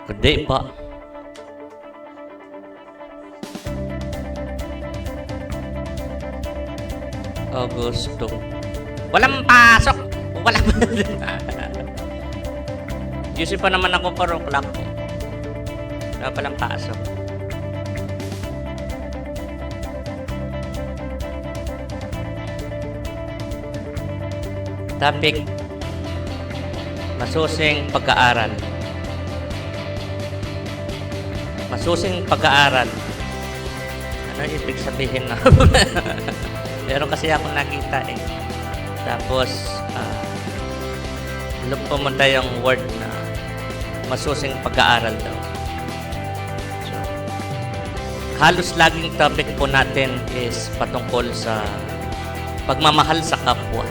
Kundi pa. Agosto. Walang pasok! Walang... Yusip pa naman ako 4 o'clock. Wala palang pasok. Topic, masusing pag-aaral. Masusing pag-aaral. Ano ibig sabihin na? Meron kasi akong nakita eh. Tapos, pumunta yung word na masusing pag-aaral daw. So, halos laging topic po natin is patungkol sa pagmamahal sa kapwa.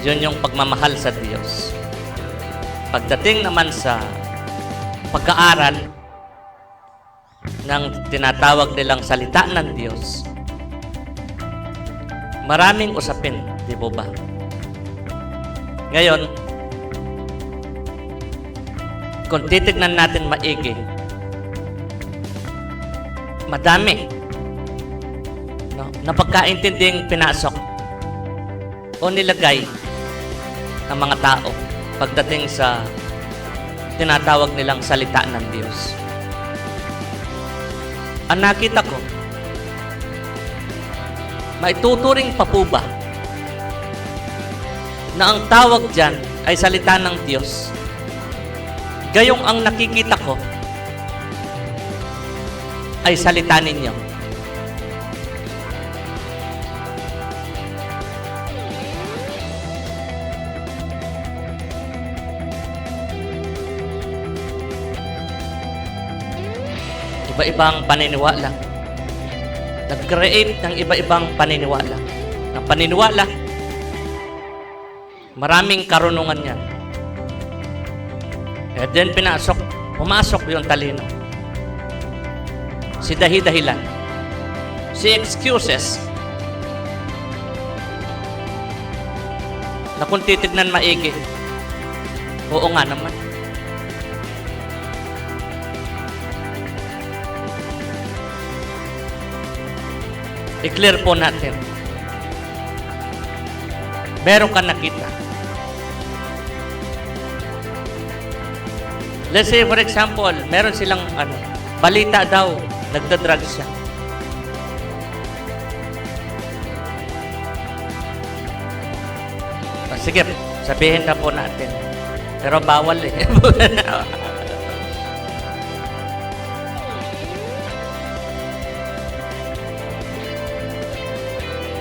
Yun yung pagmamahal sa Diyos. Pagdating naman sa pag-aaral ng tinatawag nilang salita ng Diyos, maraming usapin, di ba ba? Ngayon, kung titignan natin maigi, madami na pagkaintinding pinasok o nilagay ng mga tao pagdating sa tinatawag nilang salita ng Diyos. Ang nakita ko, maituturing pa po ba na ang tawag dyan ay salita ng Diyos? Gayong ang nakikita ko ay salita ninyo. Iba-ibang paniniwala. Nag-create ng iba-ibang paniniwala. Ang paniniwala, maraming karunungan yan. And then pumasok yung talino. Si dahi-dahilan. Si excuses. Na kung titignan maigi, oo nga naman. I-clear po natin. Meron ka nakita. Let's say for example, meron silang balita daw, nagda-drugs siya. Sige, sabihin na po natin. Pero bawal eh.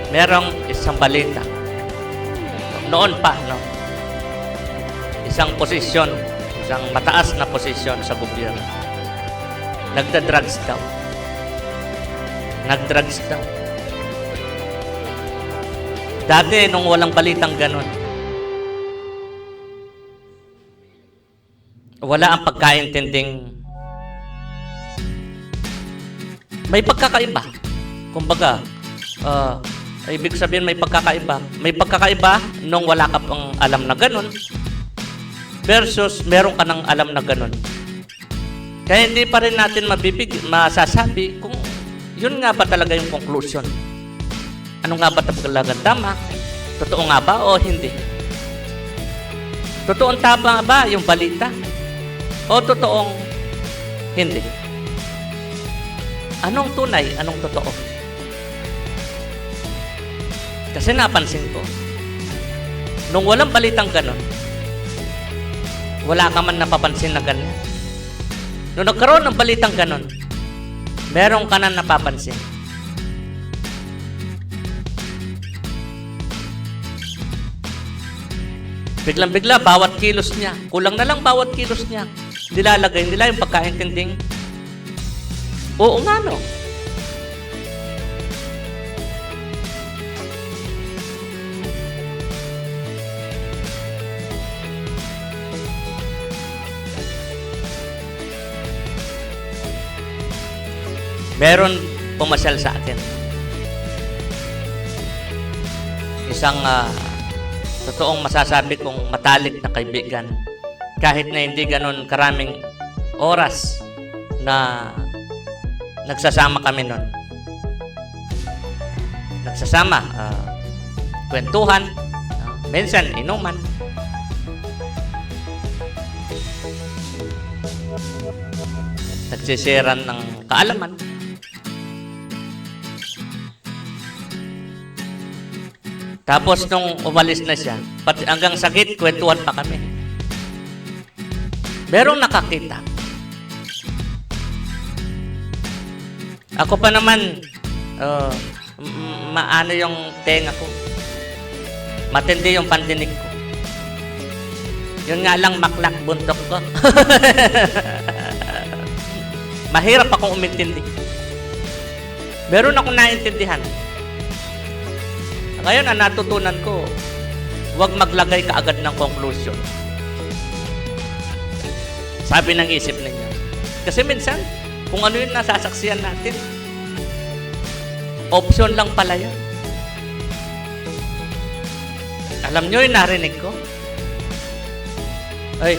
Merong isang balita. Noon pa, no? Isang posisyon, isang mataas na posisyon sa gobyerno. Nagda-drugs daw. Nag-drugs daw. Dati, nung walang balitang ganon, wala ang pagkaintinding may pagkakaiba. Kumbaga, ibig sabihin may pagkakaiba. May pagkakaiba nung wala ka pang alam na ganun versus meron ka ng alam na ganun. Kaya hindi pa rin natin masasabi kung yun nga ba talaga yung conclusion. Ano nga ba talagang tama? Totoo nga ba o hindi? Totoong tama ba yung balita? O totoong hindi? Anong tunay? Anong totoo? Kasi napansin ko, nung walang balitang ganon, wala ka man napapansin na ganon. Nung nagkaroon ng balitang ganon, meron ka na napapansin. Biglang-bigla, bawat kilos niya, kulang na lang bawat kilos niya, nilalagay nila yung pagkaintinding, oo nga no. Meron pumasyal sa akin. Isang totoong masasabi kong matalik na kaibigan kahit na hindi ganun karaming oras na nagsasama kami nun. Nagsasama, kwentuhan, minsan inuman. Nagsisiran ng kaalaman. Tapos nung umalis na siya, pati hanggang sakit, kwentuhan pa kami. Merong nakakita. Ako pa naman, maano yung tenga ko. Matindi yung pandinig ko. Yun nga lang, maklak buntok ko. Mahirap akong umintindi. Meron akong naintindihan. Ngayon, ang natutunan ko, huwag maglagay kaagad ng conclusion. Sabi ng isip ninyo. Kasi minsan, kung ano yung nasasaksiyan natin, option lang pala yun. Alam nyo yung narinig ko? Ay,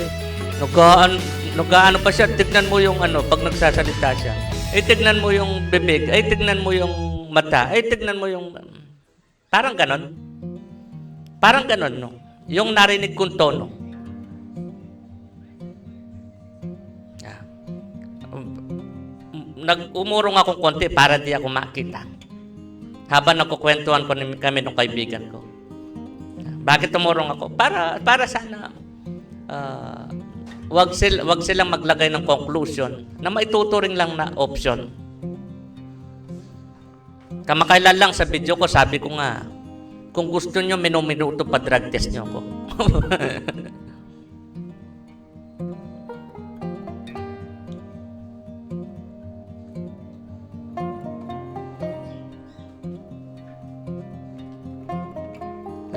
nagaano pa siya, tignan mo yung pag nagsasalita siya. Ay, tignan mo yung bibig. Ay, tignan mo yung mata. Ay, tignan mo yung... Parang ganon. Parang ganon, no? Yung narinig kong tono. Nag-umurong akong konti para di ako makita. Habang nagkukwentuhan kami ng kaibigan ko. Bakit umurong ako? Para sana wag silang maglagay ng conclusion na maituturing lang na option. Kamakailan lang sa video ko, sabi ko nga, kung gusto nyo, minuto pa drug test nyo ako.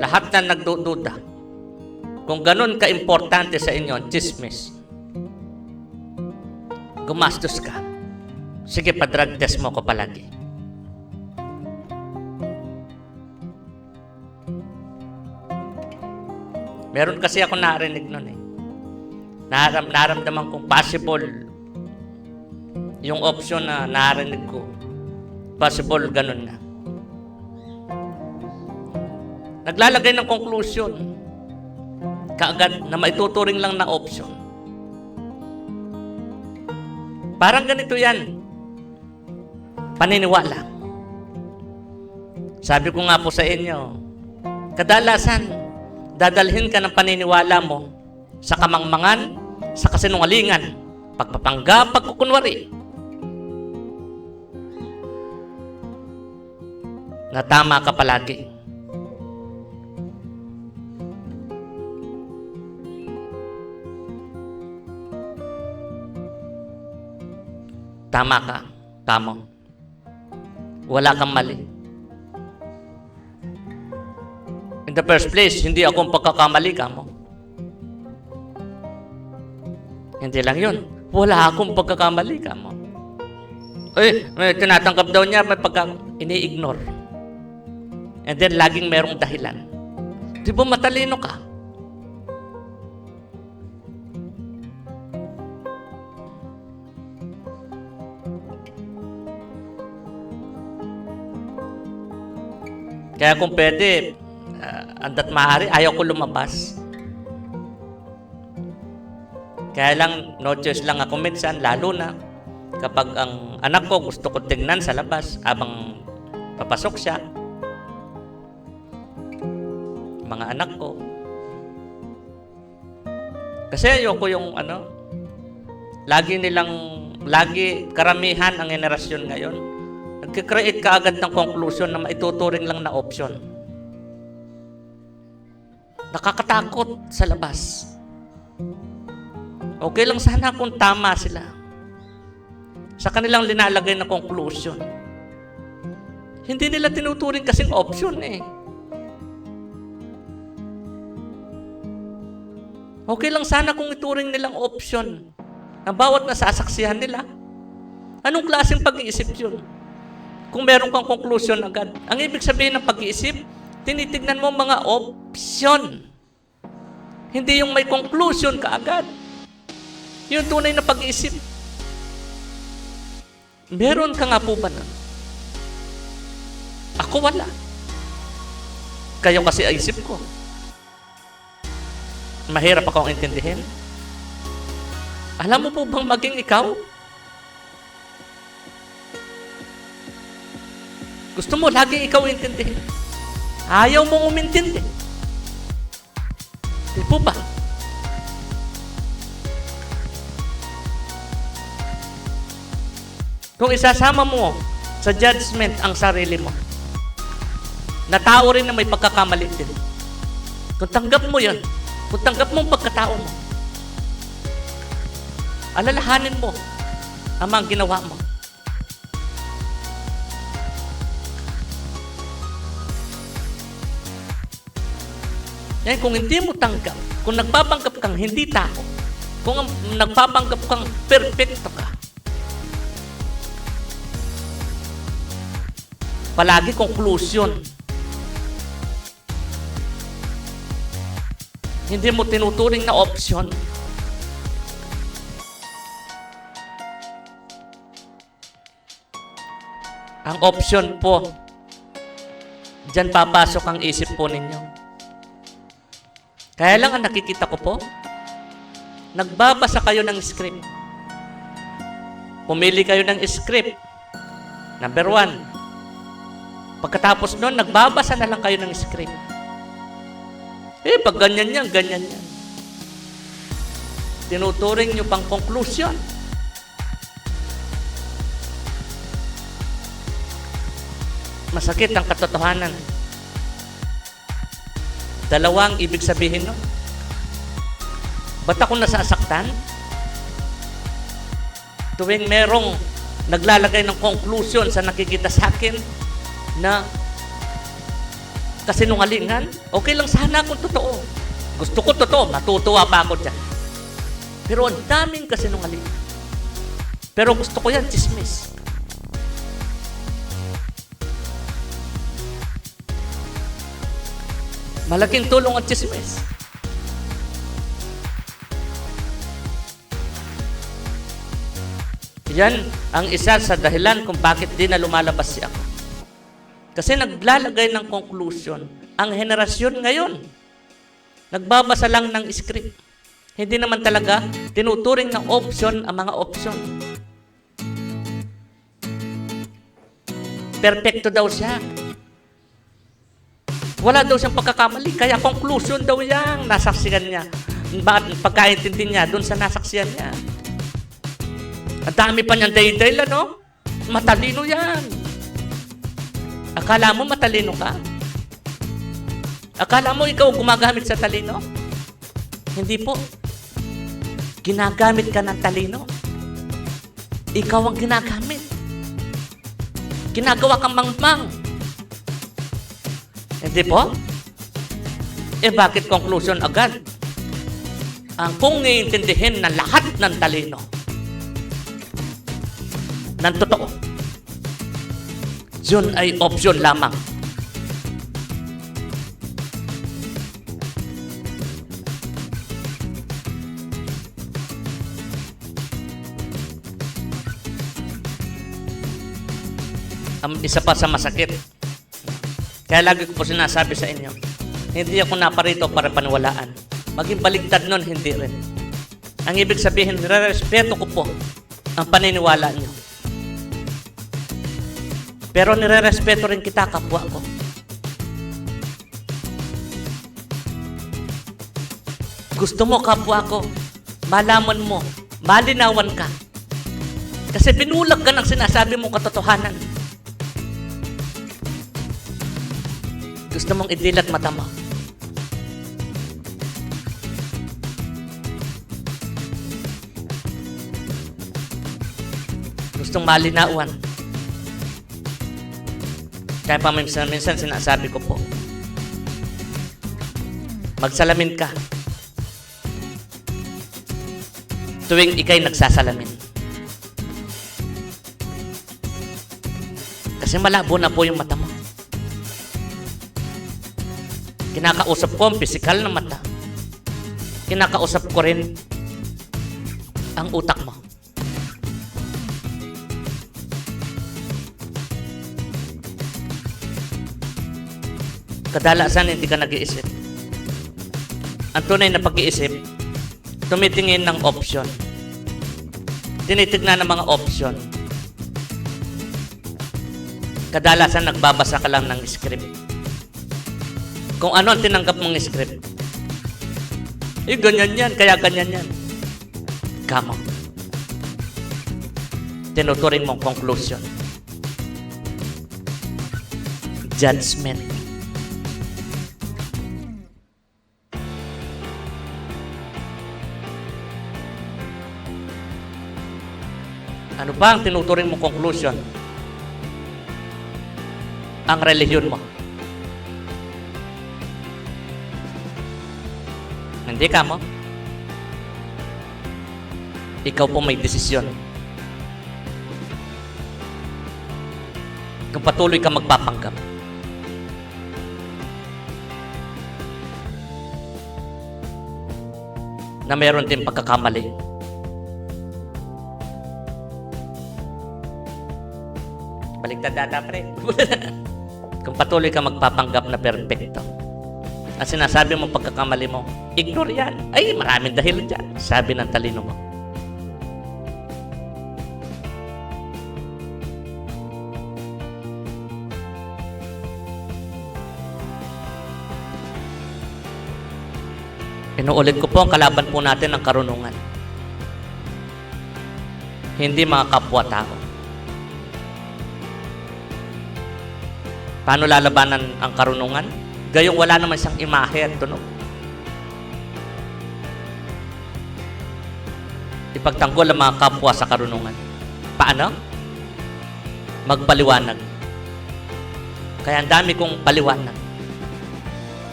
Lahat na nagdududa, kung ganun ka-importante sa inyo, chismis, gumastos ka. Sige, pa-drug test mo ko palagi. Meron kasi ako narinig nun eh. Naramdaman kong possible yung option na narinig ko. Possible ganun na. Naglalagay ng conclusion. Kaagad na maituturing lang na option. Parang ganito yan. Paniniwala. Sabi ko nga po sa inyo, kadalasan, dadalhin ka ng paniniwala mo sa kamangmangan, sa kasinungalingan, pagpapangga, pagkukunwari. Na tama ka palagi. Tama ka. Tama. Wala kang mali. In the first place, hindi akong pagkakamali ka mo. Hindi lang yun. Wala akong pagkakamali ka mo. May tinatanggap daw niya, may ini-ignore. And then, laging merong dahilan. Di ba matalino ka? Kaya kung pwede, andat maaari, ayaw ko lumabas. Kaya lang, no choice lang ako minsan, lalo na kapag ang anak ko gusto ko tingnan sa labas habang papasok siya. Mga anak ko. Kasi ayoko yung lagi karamihan ang henerasyon ngayon. Nagkikreate ka agad ng conclusion na maituturing lang na option. Nakakatakot sa labas. Okay lang sana kung tama sila. Sa kanilang linalagay na conclusion. Hindi nila tinuturing kasing option eh. Okay lang sana kung ituring nilang option ang bawat nasasaksihan nila. Anong klaseng pag-iisip yun? Kung meron kang conclusion agad. Ang ibig sabihin ng pag-iisip, tinitignan mo mga option. Hindi yung may conclusion kaagad. Yung tunay na pag-iisip. Meron ka nga po ba nun? Ako wala. Kayo kasi isip ko. Mahirap akong intindihin. Alam mo po bang maging ikaw? Gusto mo lagi ikaw intindihin. Ayaw mong umintindi. Di po ba? Kung isasama mo sa judgment ang sarili mo, na tao rin na may pagkakamali din. Kung tanggap mo yan, kung tanggap mo ang pagkatao mo, alalahanin mo ang mga ginawa mo. Yan, kung hindi mo tanggap, kung nagpapanggap kang hindi tao, kung nagpapanggap kang perfecto ka, palagi conclusion. Hindi mo tinuturing na option. Ang option po, dyan papasok ang isip po ninyo. Kaya lang ang nakikita ko po, nagbabasa kayo ng script. Pumili kayo ng script. Number 1. Pagkatapos nun, nagbabasa na lang kayo ng script. Pag ganyan yan, ganyan yan. Tinuturing nyo pang conclusion. Masakit ang katotohanan. Dalawang ibig sabihin nun. Ba't ako nasasaktan? Tuwing merong naglalagay ng conclusion sa nakikita sa akin na kasinungalingan, okay lang sana kung totoo. Gusto ko totoo, matutuwa pa ako dyan. Pero ang daming kasinungalingan. Pero gusto ko yan, chismis. Malaking tulong ang chismis. Yan ang isa sa dahilan kung bakit di na lumalabas si ako. Kasi naglalagay ng conclusion. Ang henerasyon ngayon, nagbabasa lang ng script. Hindi naman talaga tinuturing ng option ang mga option. Perfecto daw siya. Wala daw siyang pagkakamali. Kaya conclusion daw yan. Nasaksiyan niya. Pagkaintindi niya doon sa nasaksiyan niya. Ang dami pa niyang day-day, ano? Matalino yan. Akala mo matalino ka? Akala mo ikaw gumagamit sa talino? Hindi po. Ginagamit ka ng talino. Ikaw ang ginagamit. Ginagawa kang mangmang. Hindi po? Bakit conclusion agad? Ang kung iintindihin na lahat ng talino ng totoo, yun ay option lamang. Isa pa sa masakit. Kaya lagi ko po sinasabi sa inyo, hindi ako naparito para paniwalaan. Maging baligtad nun, hindi rin. Ang ibig sabihin, nire-respeto ko po ang paniniwala niyo. Pero nire-respeto rin kita, kapwa ko. Gusto mo, kapwa ko, malaman mo, malinawan ka. Kasi binulag ka ng sinasabi mong katotohanan. Gusto mong idilat mata mo. Gustong malinawan. Kaya pa minsan sinasabi ko po, magsalamin ka tuwing ikay nagsasalamin. Kasi malabo na po yung mata mo. Kinakausap ko ang pisikal na mata. kinakausap ko rin ang utak mo. Kadalasan hindi ka nag-iisip. Ang tunay na pag-iisip, tumitingin ng option. Tinitignan ng mga option. Kadalasan nagbabasa ka lang ng script. Kung ano ang tinanggap mong script, ganyan yan, kaya ganyan yan. Kamo. Tinuturing mong conclusion. Judgment. Ano ba ang tinuturing mong conclusion? Ang relihiyon mo. Hindi ka mo. Ikaw po may desisyon. Kung patuloy ka magpapanggap. Na meron din pagkakamali. Baligtad data, pre. Kung patuloy ka magpapanggap na perfecto. At sinasabi mo pagkakamali mo, ignore yan. Ay, maraming dahilan dyan. Sabi ng talino mo. Inuulit ko po, ang kalaban po natin ang karunungan. Hindi mga kapwa-tao. Paano lalabanan ang karunungan? Gayong wala naman siyang imahe at tunog. Ipagtanggol ang mga kapwa sa karunungan. Paano? Magpaliwanag. Kaya ang dami kong paliwanag.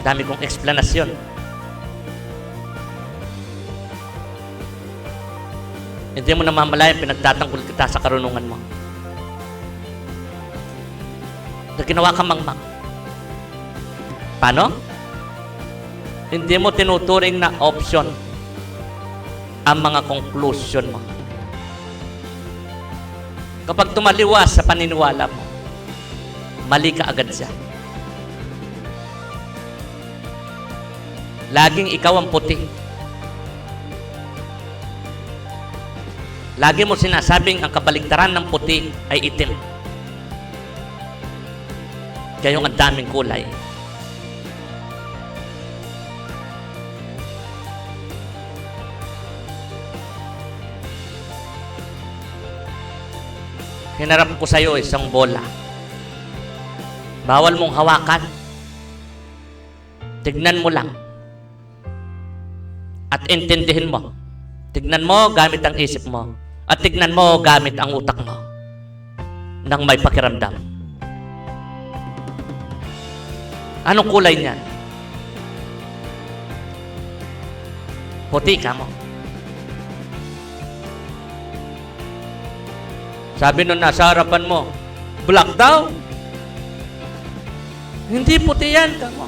Dami kong eksplanasyon. Hindi mo namamalayan, pinagtatanggol kita sa karunungan mo. Na ginawa kang mangmang. Paano? Hindi mo tinuturing na option ang mga conclusion mo. Kapag tumaliwas sa paniniwala mo, mali ka agad siya. Laging ikaw ang puti. Lagi mo sinasabing ang kabaligtaran ng puti ay itim. Kayong ang daming kulay. Hinarap ko sa iyo isang bola. Bawal mong hawakan. Tignan mo lang. At intindihin mo. Tignan mo gamit ang isip mo. At tignan mo gamit ang utak mo. Nang may pakiramdam. Anong kulay niyan? Puti ka mo. Sabi nun nasa harapan mo, black daw. Hindi puti yan, kamo.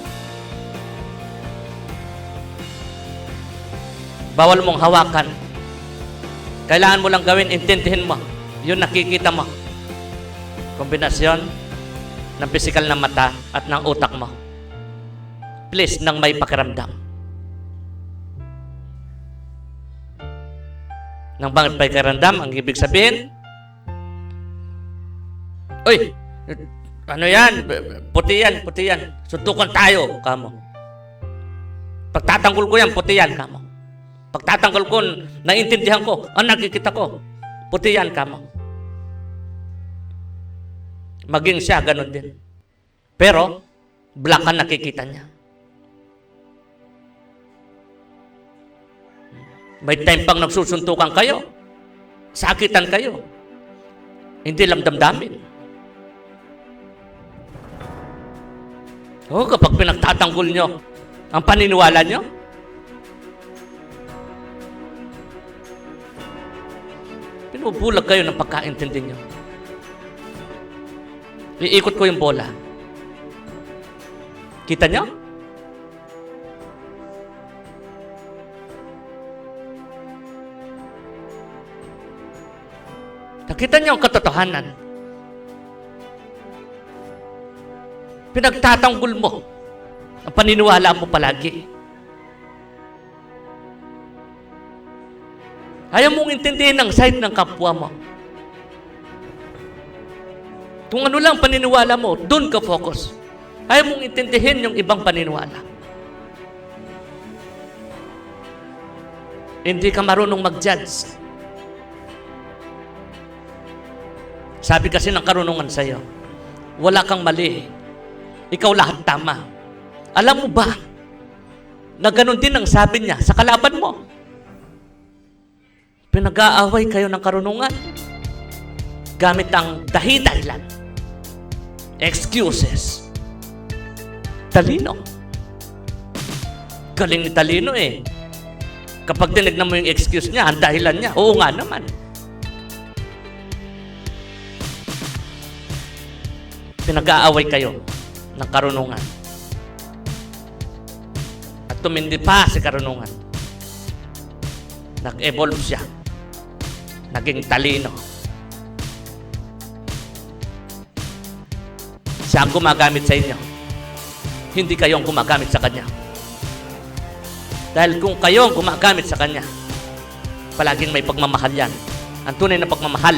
Bawal mong hawakan. Kailangan mo lang gawin, intindihin mo. Yun nakikita mo. Kombinasyon ng pisikal na mata at ng utak mo. Please, nang may pakiramdam. Nang may pakiramdam, ang ibig sabihin, uy, ano yan? Puti yan, puti yan. Suntukan tayo, kamo. Pagtatanggol ko yan, puti yan, kamo. Pagtatanggol ko, naiintindihan ko, ang nakikita ko, puti yan, kamo. Maging siya, ganun din. Pero, black ang nakikita niya. May time pang nagsusuntukan kayo. Sakitan kayo. Hindi lang damdamin. Oh, kapag pinagtatanggol nyo ang paniniwala nyo, pinubulag kayo ng pagkaintindi nyo. Iikot ko yung bola. Kita nyo? Nakita niyo ang katotohanan. Pinagtatanggol mo ang paniniwala mo palagi. Ayaw mong intindihin ang side ng kapwa mo. Kung ano lang paniniwala mo, doon ka focus. Ayaw mong intindihin yung ibang paniniwala. Hindi ka marunong mag-judge. Sabi kasi ng karunungan sa'yo, wala kang mali. Ikaw lahat tama. Alam mo ba na ganun din ang sabi niya sa kalaban mo? Pinag-aaway kayo ng karunungan gamit ang dahilan, excuses. Talino. Galing ni Talino eh. Kapag tinignan mo yung excuse niya, ang dahilan niya, oo nga naman. Pinag-aaway kayo ng karunungan. At tumindi pa si karunungan. Nag-evolve siya. Naging talino. Siya ang gumagamit sa inyo. Hindi kayo ang gumagamit sa kanya. Dahil kung kayo ang gumagamit sa kanya, palaging may pagmamahal yan. Ang tunay na pagmamahal,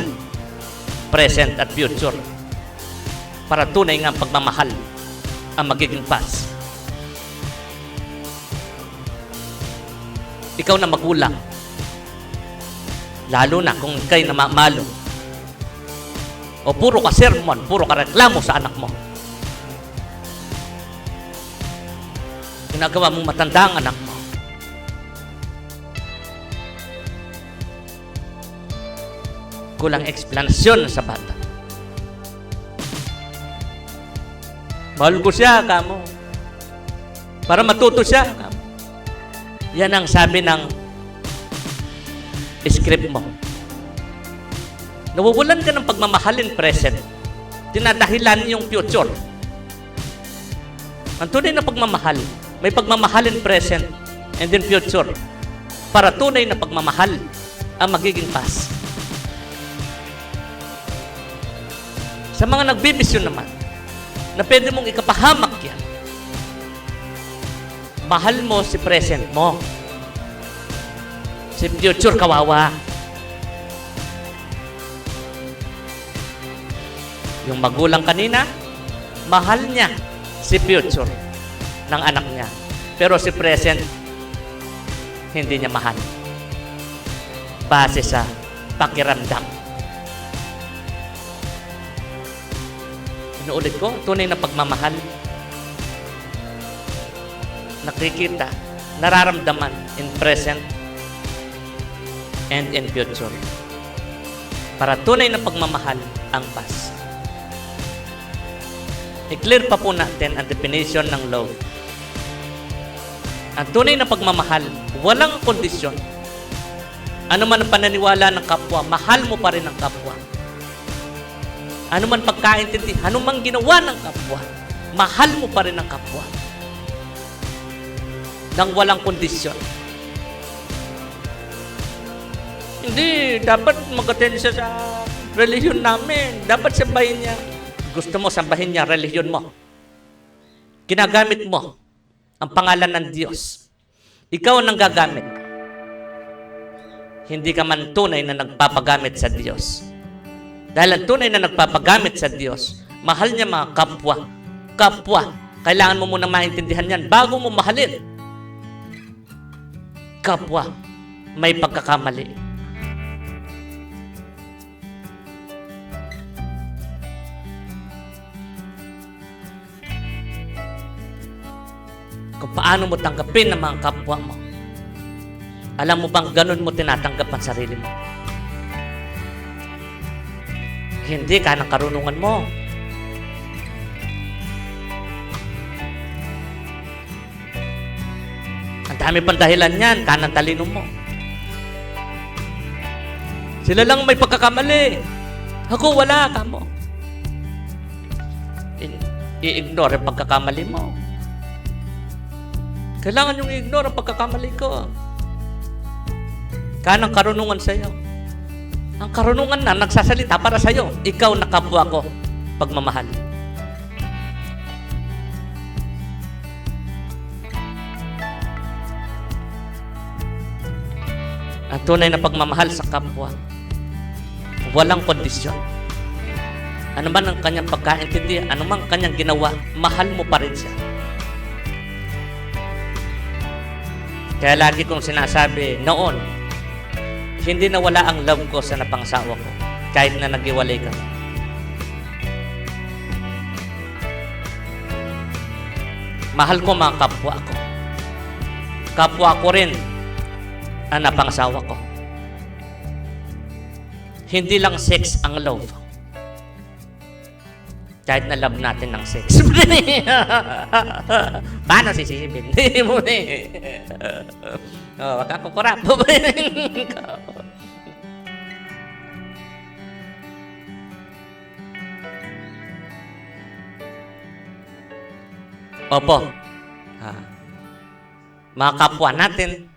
present at future. Para tunay nga ang pagmamahal ang magiging past. Ikaw na magulang, lalo na kung kayo namamalo, o puro ka sermon, puro ka reklamo sa anak mo, ginagawa mong matanda ang anak mo. Kulang eksplanasyon sa bata. Mahal ko siya, kamo. Para matuto siya, kamo. Yan ang sabi ng script mo. Nawawalan ka ng pagmamahalin present. Tinadahilan yung future. Ang tunay na pagmamahal, may pagmamahalin present and then future. Para tunay na pagmamahal ang magiging past. Sa mga nagbibisyon naman, na pwede mong ikapahamak yan, mahal mo si present mo. Si future kawawa. Yung magulang kanina, mahal niya si future ng anak niya. Pero si present, hindi niya mahal. Base sa pakiramdam. Inuulit ko, tunay na pagmamahal. Nakikita, nararamdaman in present and in future. Para tunay na pagmamahal ang past. I-clear pa po natin ang definition ng love. Ang tunay na pagmamahal, walang kondisyon. Ano man ang pananiwala ng kapwa, mahal mo pa rin ang kapwa. Ano man pagkaintindi, ano man ginawa ng kapwa, mahal mo pa rin ang kapwa. Nang walang kondisyon. Hindi, dapat mag-attend siya sa relihiyon namin. Dapat sambahin niya. Gusto mo sambahin niya, relihiyon mo. Ginagamit mo ang pangalan ng Diyos. Ikaw ang nanggagamit. Hindi ka man tunay na nagpapagamit sa Diyos. Dahil ang tunay na nagpapagamit sa Diyos, mahal niya mga kapwa. Kapwa. Kailangan mo muna maintindihan yan bago mo mahalin. Kapwa. May pagkakamali. Kung paano mo tanggapin ang mga kapwa mo. Alam mo bang ganun mo tinatanggap ang sarili mo? Hindi ka ng karunungan mo. Ang dami pang dahilan yan, ka ng talino mo. Sila lang may pagkakamali. Ako wala, kamo. I-ignore ang pagkakamali mo. Kailangan yung i-ignore ang pagkakamali ko. Ka ng karunungan sa'yo. Ang karunungan na nagsasalita para sa'yo. Ikaw na kapwa ko, pagmamahal. Ang tunay na pagmamahal sa kapwa, walang kondisyon. Ano man ang kanyang pagkaintindi, ano man ang kanyang ginawa, mahal mo pa rin siya. Kaya lagi kong sinasabi, noon, hindi na wala ang love ko sa napangsawa ko, kahit na naghiwalay kami. Mahal ko mga kapwa ko. Kapwa ko rin ang napangsawa ko. Hindi lang sex ang love. Kahit na love natin ng sex. Paano sisipin? Hindi mo wag ka kukurap. Opo. Mga kapwa natin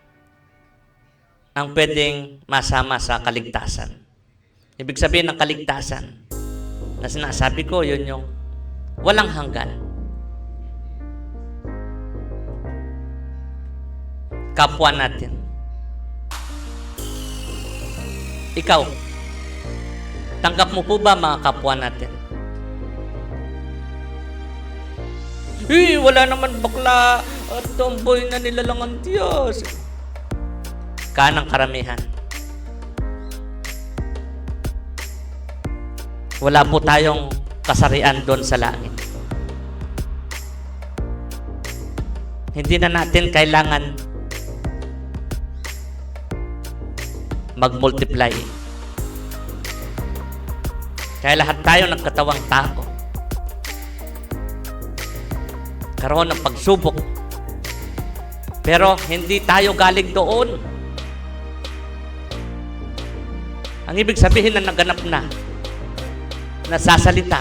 ang pwedeng masama sa kaligtasan. Ibig sabihin ng kaligtasan, na sinasabi ko, yun yung walang hanggan. Kapwa natin. Ikaw, tanggap mo po ba mga kapwa natin? Wala naman bakla at tomboy na nilalang ang Diyos. Kanang karamihan. Wala po tayong kasarian doon sa langit. Hindi na natin kailangan mag-multiply. Kaya lahat tayo nagkatawang tao. Karoon ng pagsubok. Pero hindi tayo galing doon. Ang ibig sabihin na naganap na, nasasalita.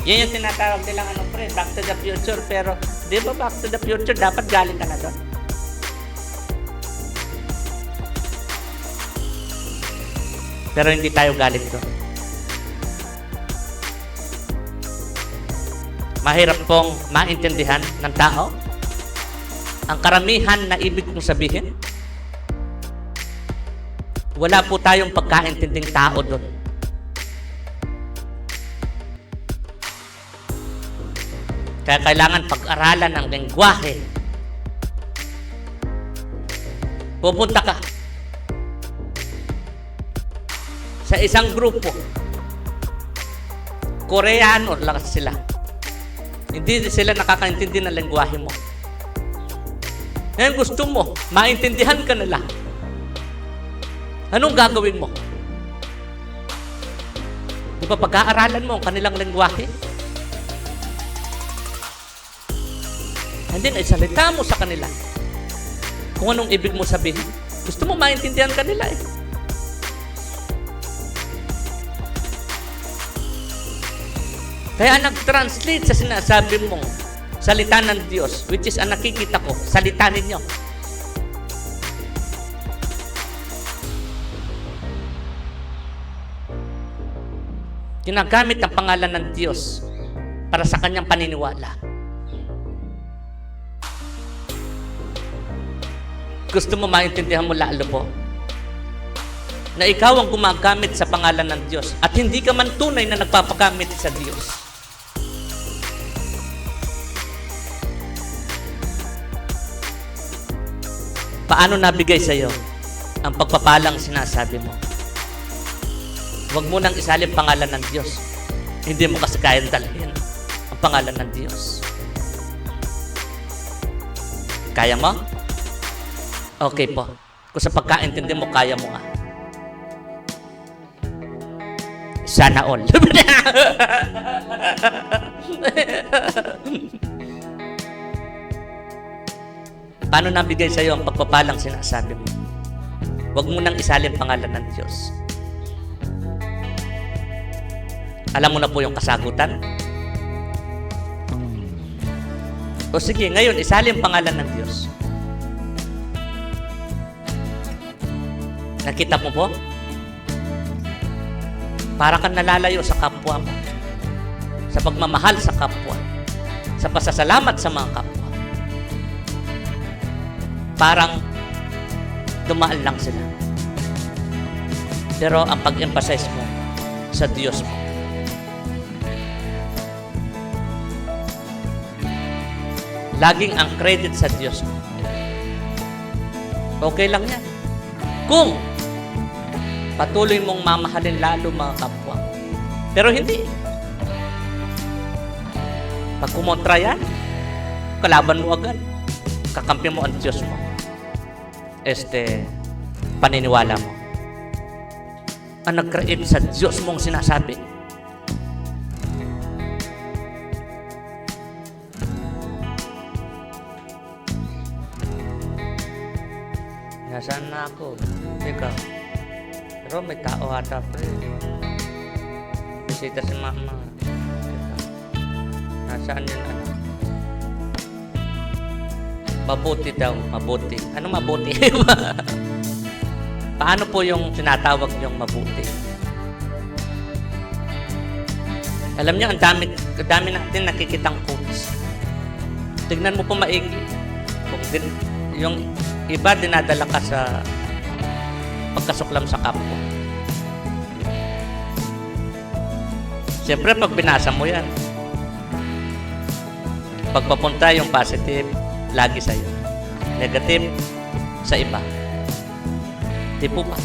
Yan yung tinatawag nilang Back to the Future. Pero di ba Back to the Future, dapat galing ka na doon. Pero hindi tayo galing doon. Mahirap pong maintindihan ng tao. Ang karamihan na ibig kong sabihin, wala po tayong pagkaintinding tao doon. Kaya kailangan pag-aralan ng lengguwahe. Pupunta ka sa isang grupo. Koreano lang sila. Hindi sila nakakaintindi ng lengguwahe mo. Ngayon gusto mo, maintindihan ka nila. Anong gagawin mo? Di ba pag-aaralan mo ang kanilang lengguwahe? And then, salita mo sa kanila kung anong ibig mo sabihin. Gusto mo maintindihan kanila eh. Kaya nag-translate sa sinasabi mong salita ng Diyos, which is ang nakikita ko, salita ninyo. Ginagamit ang pangalan ng Diyos para sa kanyang paniniwala. Gusto mo maintindihan mo lalo po na ikaw ang gumagamit sa pangalan ng Diyos at hindi ka man tunay na nagpapagamit sa Diyos. Paano nabigay sa iyo ang pagpapalang sinasabi mo? Huwag mo nang isalin pangalan ng Diyos. Hindi mo kasi kayang dalhin ang pangalan ng Diyos. Kaya mo? Okay po. Kung sa pagkaintindi mo, kaya mo nga. Sana all. Paano nabigay sa iyo ang pagpapalang sinasabi mo? Huwag mo nang isalin pangalan ng Diyos. Alam mo na po yung kasagutan? O sige, ngayon, isalin pangalan ng Diyos. Nakita mo po? Para kang nalalayo sa kapwa mo. Sa pagmamahal sa kapwa. Sa pasasalamat sa mga kapwa. Parang dumaan lang sila. Pero ang pag-emphasize mo sa Diyos mo. Laging ang credit sa Diyos mo. Okay lang yan. Kung patuloy mong mamahalin lalo mga kapwa. Pero hindi. Pag kumontra yan, kalaban mo agad. Kakampi mo ang Diyos mo. Paniniwala mo. Ang nag-create sa Diyos mong sinasabi. Nasaan na ako? Ikaw. Pero may tao ata pre. Bisita si mama. Ikaw. Nasaan yun ano? Mabuti daw. Mabuti. Ano mabuti? Paano po yung tinatawag yung mabuti? Alam niyo, ang dami natin nakikitang quotes. Tignan mo po maigi. Kung yung iba dinadala ka sa pagkasuklam sa kapwa. Siyempre, pag binasa mo yan, pagpapunta yung positive, lagi sa'yo. Negative, sa iba. Di po ba?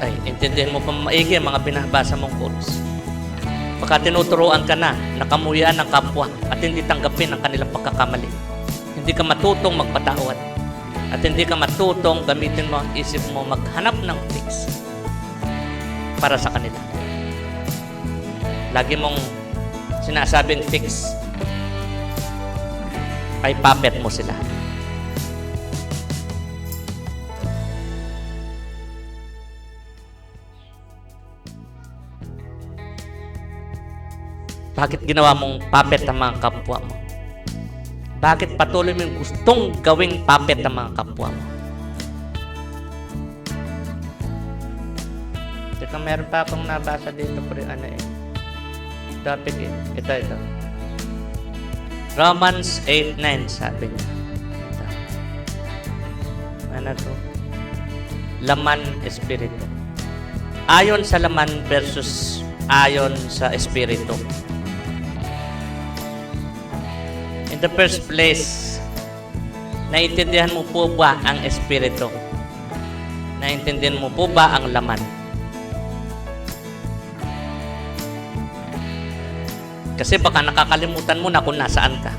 Ay, intindihan mo pa maigi ang mga binabasa mong quotes. Baka tinuturuan ka na, nakamuyan ng kapwa at hindi tanggapin ang kanilang pagkakamali. Hindi ka matutong magpatawad at hindi ka matutong gamitin mo ang isip mo maghanap ng fix para sa kanila. Lagi mong sinasabing fix ay puppet mo sila. Bakit ginawa mong puppet ang mga kapwa mo? Bakit patuloy mong gustong gawing puppet ang mga kapwa mo? Teka, meron pa akong nabasa dito pre, topic ito. Romans 8:9 sabi niya. Ito. Ano to? Laman, espiritu. Ayon sa laman versus ayon sa espiritu. In the first place, naintindihan mo po ba ang espiritu? Naintindihan mo po ba ang laman? Kasi baka nakakalimutan mo na kung nasaan ka.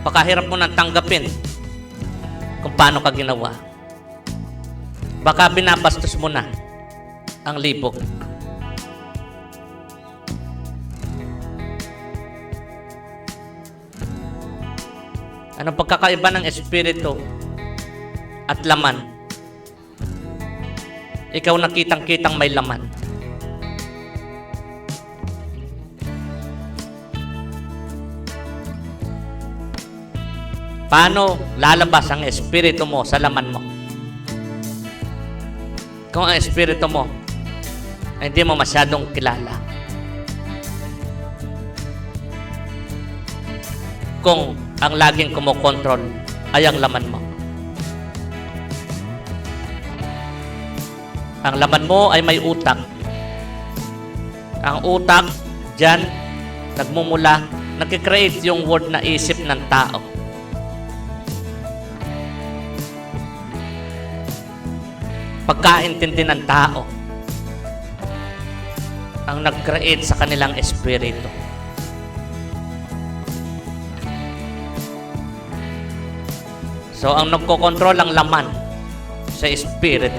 Baka hirap mo nang tanggapin kung paano ka ginawa. Baka binabastos mo na ang libog. Anong pagkakaiba ng espiritu at laman? Ikaw nakitang-kitang may laman. Paano lalabas ang espiritu mo sa laman mo? Kung ang espiritu mo ay hindi mo masyadong kilala. Kung ang laging kumokontrol ay ang laman mo. Ang laman mo ay may utak. Ang utak, dyan, nagmumula, nag-create yung word na isip ng tao. Pagkaintindi ng tao ang nag-create sa kanilang espiritu. So, ang nagkokontrol ang laman sa espiritu.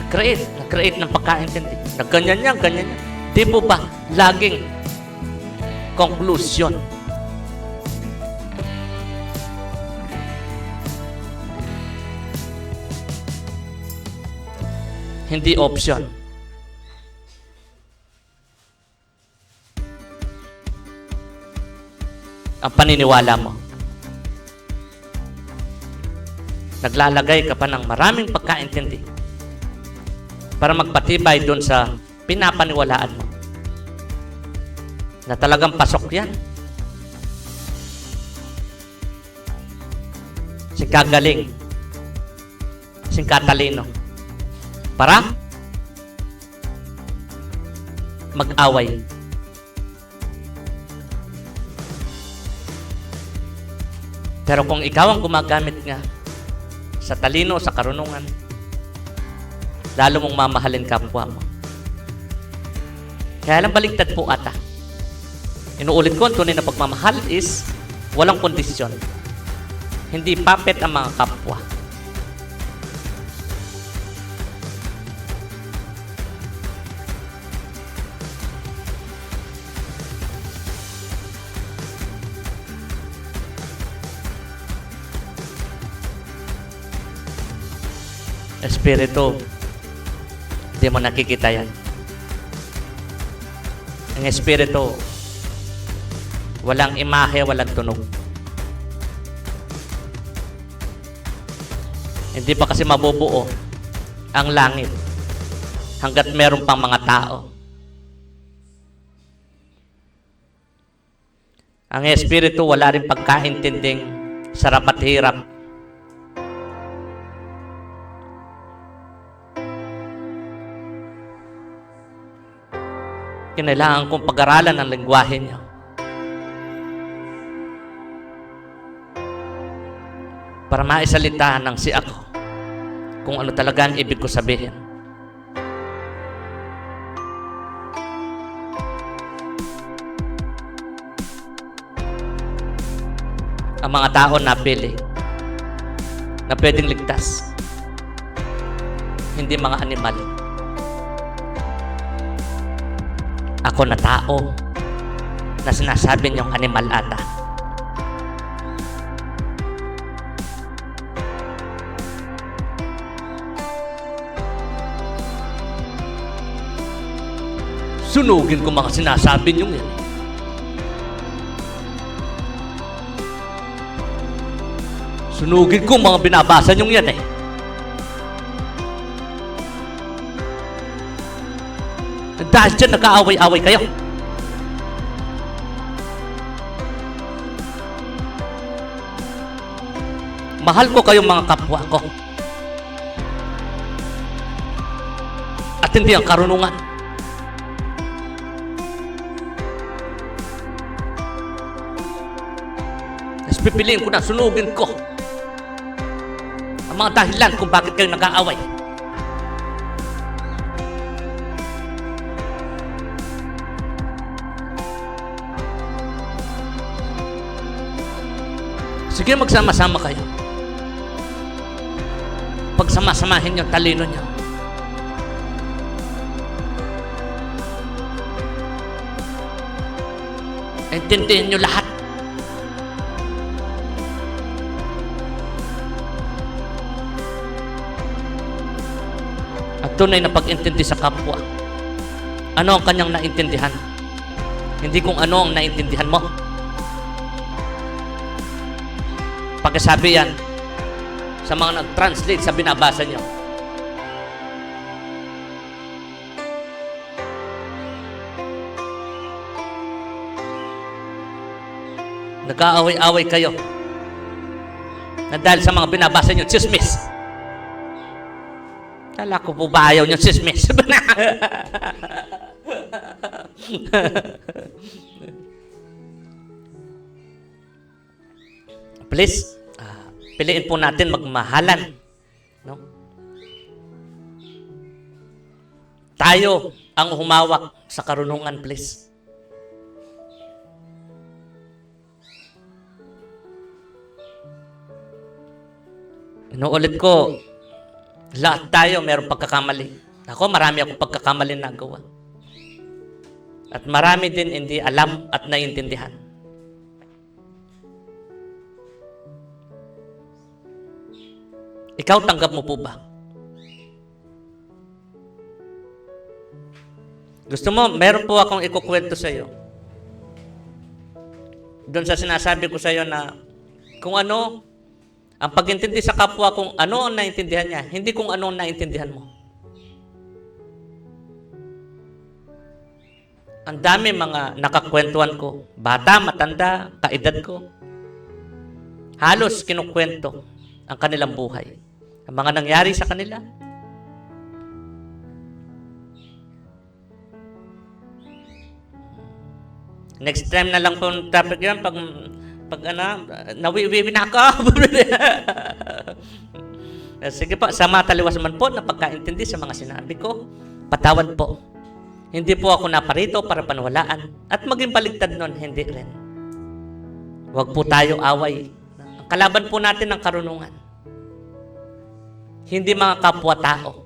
Nag-create ng pagkaintindi. Ganyan yan. Di po ba laging conclusion? Hindi option. ang paniniwala mo. Naglalagay ka pa ng maraming pagkaintindi para magpatibay doon sa pinapaniwalaan mo na talagang pasok yan. Sing kagaling, sing katalino para mag-away. Pero kung ikaw ang gumagamit nga sa talino, sa karunungan, lalo mong mamahalin kapwa mo. Kaya lang baliktad po ata. Inuulit ko, ang tunay na pagmamahal is walang kondisyon. Hindi puppet ang mga kapwa. Espiritu, hindi mo nakikita yan. Ang espiritu, walang imahe, walang tunog. Hindi pa kasi mabubuo ang langit hanggat meron pang mga tao. Ang espiritu, wala rin pagkaintinding sarap at hirap. Kinailangan kong pag-aralan ang lengguwahe niya. Para maisalita ng si ako kung ano talaga ang ibig ko sabihin. Ang mga tao napili na pwedeng ligtas, hindi mga animal. Ako na tao na sinasabi niyong animal ata. Sunugin ko mga sinasabi niyong yan. Sunugin ko mga binabasa niyong yan eh. Dahil dyan nag-aaway-away kayo. Mahal ko kayong mga kapwa ko. At hindi ang karunungan. Tapos pipiliin ko na, sunugin ko ang mga dahilan kung bakit kayo nag-aaway. Sige, magsama-sama kayo. Pagsama-samahin yung talino niyo. Intindihin niyo lahat. At tunay na pag-intindi sa kapwa. Ano ang kanyang naintindihan? Hindi kung ano ang naintindihan mo. Pagkasabi yan sa mga nag-translate sa binabasa niyo. Nag-aaway-away kayo na dahil sa mga binabasa niyo, chismis. Kala ko po ba ayaw niyo chismis? Please, piliin po natin magmahalan. No? Tayo ang humawak sa karunungan, please. Inuulit ko, lahat tayo mayroong pagkakamali. Ako, marami akong pagkakamali na nagawa. At marami din hindi alam at naiintindihan. Ikaw, tanggap mo po ba? Gusto mo, meron po akong ikukwento sa iyo. doon sa sinasabi ko sa iyo na kung ano, ang pag-intindi sa kapwa kung ano ang naintindihan niya, hindi kung ano ang naintindihan mo. Ang dami mga nakakwentuhan ko, bata, matanda, kaedad ko. Halos kinukwento ang kanilang buhay. Ang mga nangyari sa kanila. Next time na lang po ang topic yan pag nawiwi na ako. Sige po, sa mataliwas man po na pagkaintindi sa mga sinabi ko, patawad po. Hindi po ako naparito para panwalaan at maging baligtad nun, hindi rin. Huwag po tayo away. Ang kalaban po natin ng karunungan. Hindi mga kapwa-tao.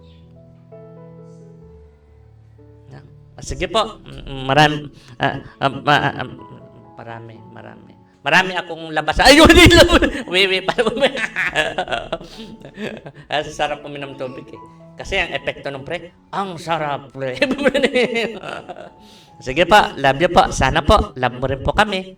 Sige po, marami akong labas. Ayun, sarap uminom tubig eh. Kasi ang epekto ng pre, ang sarap pre. Sige po, love you po. Sana po, love mo rin po kami.